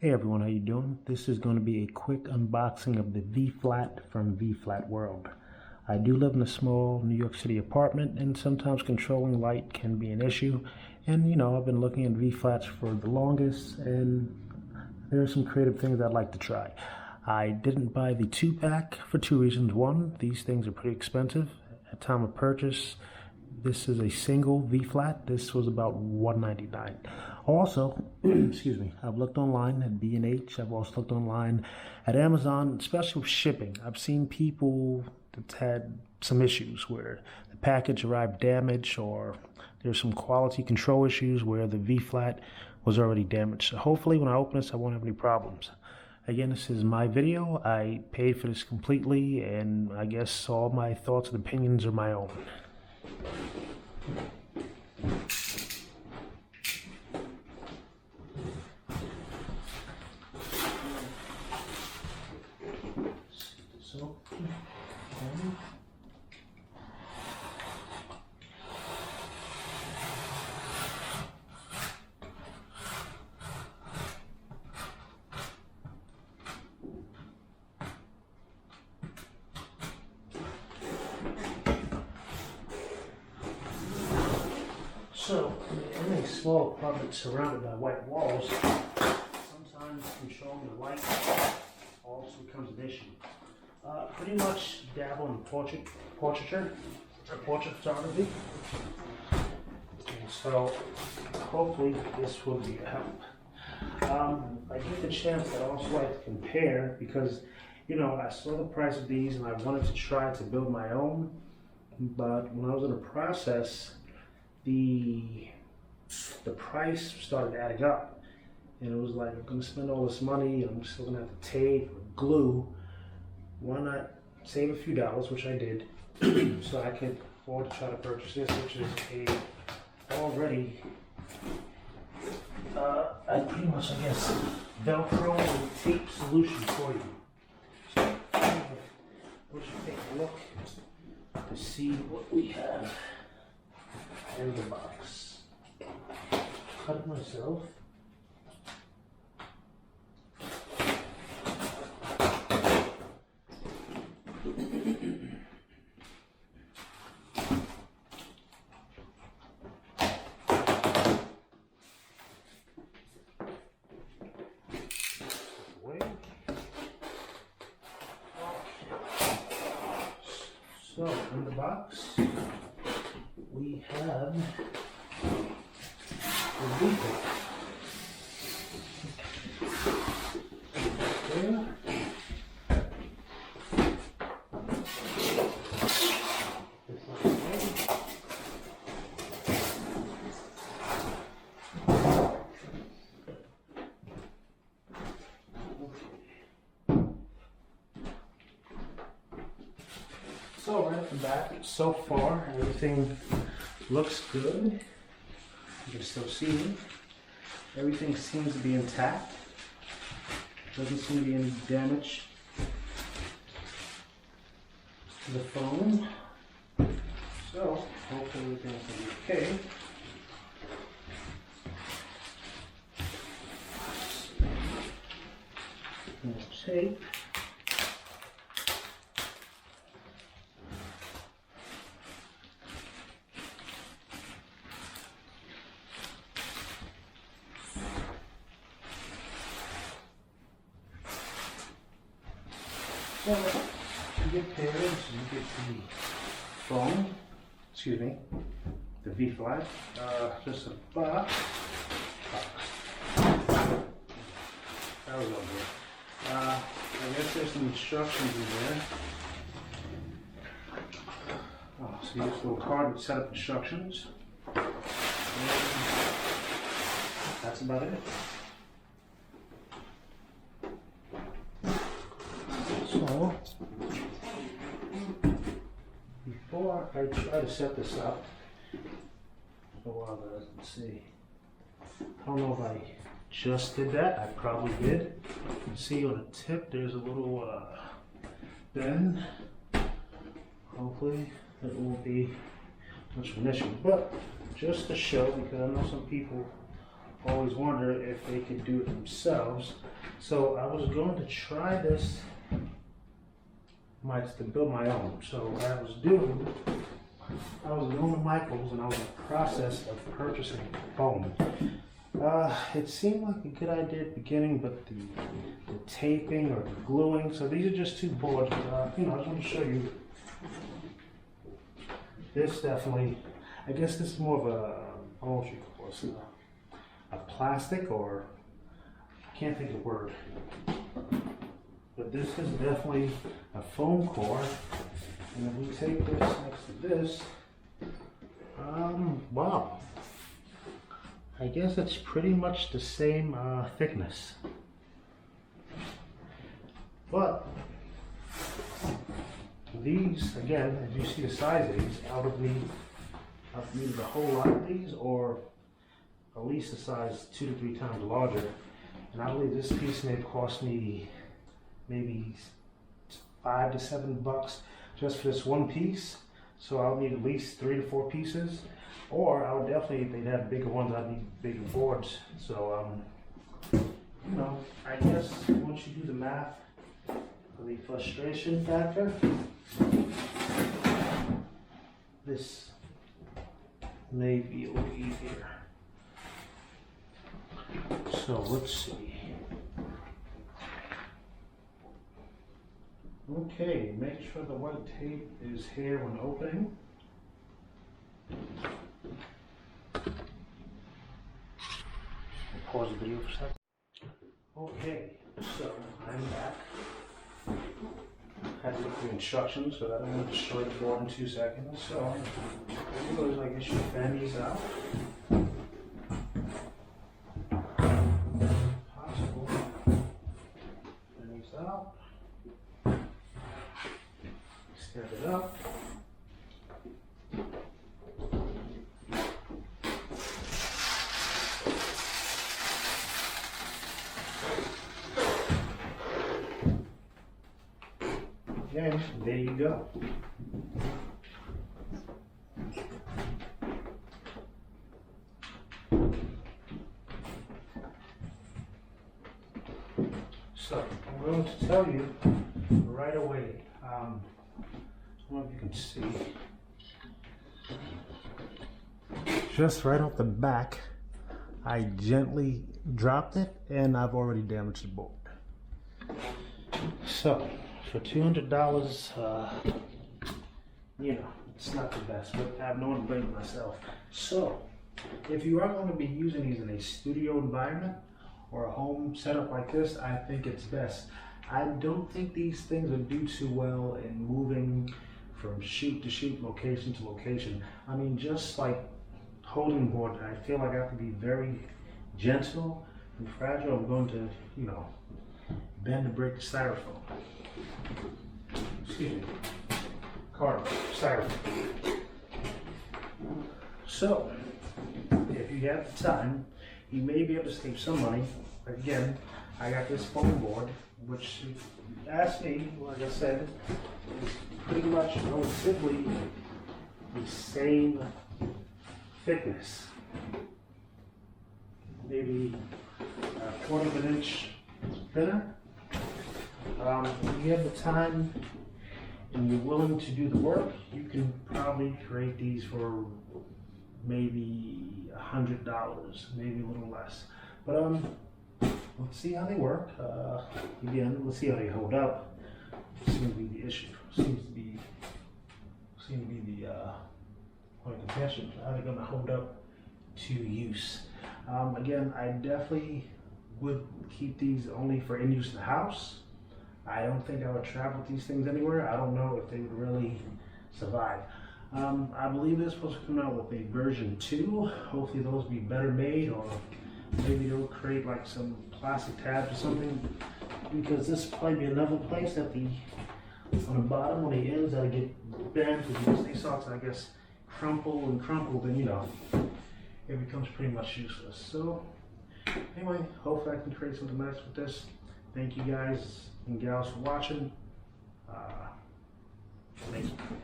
Hey everyone, how you doing? This is going to be a quick unboxing of the V-Flat from V-Flat World. I do live in a small New York City apartment, and sometimes controlling light can be an issue. And I've been looking at V-Flats for the longest, and there are some creative things I'd like to try. I didn't buy the 2-pack for two reasons. One, these things are pretty expensive at time of purchase. This is a single V-Flat. This was about $1.99. Also, excuse me, I've looked online at B&H. I've also looked online at Amazon, especially with shipping. I've seen people that's had some issues where the package arrived damaged, or there's some quality control issues where the V-Flat was already damaged. So hopefully when I open this, I won't have any problems. Again, this is my video. I paid for this completely, and I guess all my thoughts and opinions are my own. So, in a small apartment surrounded by white walls, sometimes controlling the light also becomes an issue. Pretty much dabble in portraiture photography, and so hopefully this will be a help. I get the chance, I'd also like to compare, because I saw the price of these and I wanted to try to build my own, but when I was in the process, the price started adding up, and it was like, I'm going to spend all this money and I'm still going to have to tape or glue. Why not save a few dollars, which I did, so I can afford to try to purchase this, which is a already I pretty much, I guess, Velcro and tape solution for you. So we should take a look to see what we have in the box. Cut it myself. So in the box we have the V-Flat. There. So right off the bat, so far everything looks good. You can still see me. Everything seems to be intact. Doesn't seem to be any damage to the phone. So hopefully everything's going to be okay. More tape. So you get pairs, you get the phone, excuse me, the V-Flat, just a box. That was over there. I guess there's some instructions in there. Oh, so you just little card with setup instructions. And that's about it. So, before I try to set this up, let's see. I don't know if I just did that. I probably did. You can see on the tip there's a little bend. Hopefully it won't be much of an issue, but just to show, because I know some people always wonder if they could do it themselves. So I was going to try this to build my own. So what I was doing, I was going to Michael's and I was in the process of purchasing foam. It seemed like a good idea at the beginning, but the taping or the gluing, so these are just two boards. I just want to show you. This definitely, I guess this is more of a plastic, or I can't think of the word. But this is definitely a foam core. And if we take this next to this, wow. I guess it's pretty much the same thickness. But these, again, as you see the size of these, I would need a whole lot of these, or at least a size 2 to 3 times larger. And I believe this piece may cost me maybe $5 to $7 just for this one piece. So I'll need at least 3 to 4 pieces. Or I would definitely, if they'd have bigger ones, I'd need bigger boards. So, I guess once you do the math for the frustration factor, this may be a little easier. So let's see. Okay, make sure the white tape is here when opening. Pause the video for a second. Okay, so I'm back. Had to look at the instructions, but I don't want to destroy the board in 2 seconds. So, I guess you fan these out. Possible. Fan these out. Step it up. And there you go. So I'm going to tell you right away. I don't know if you can see. Just right off the back, I gently dropped it, and I've already damaged the board. So for $200, it's not the best, but I have no one to blame myself. So, if you are going to be using these in a studio environment or a home setup like this, I think it's best. I don't think these things would do too well in moving from shoot to shoot, location to location. I mean, just like holding board, I feel like I have to be very gentle and fragile. I'm going to, bend and break the styrofoam. Excuse me. Cardboard, styrofoam. So, if you have the time, you may be able to save some money. Again, I got this foam board, which, if you ask me, like I said, is pretty much relatively the same thickness. Maybe a quarter of an inch thinner. If you have the time and you're willing to do the work, you can probably create these for maybe $100, maybe a little less. But let's see how they work. Again, let's see how they hold up. Seems to be the issue. Seems to be the point of contention. How they're going to hold up to use. Again, I definitely would keep these only for in use in the house. I don't think I would travel with these things anywhere. I don't know if they would really survive. I believe they're supposed to come out with a version 2. Hopefully those will be better made, or maybe they'll create like some plastic tabs or something, because this will probably be another place that on the bottom, on the ends, that'll get bent, because they start to, I guess, crumple, then it becomes pretty much useless. So anyway, hopefully I can create something nice with this. Thank you guys and gals for watching. Thank you.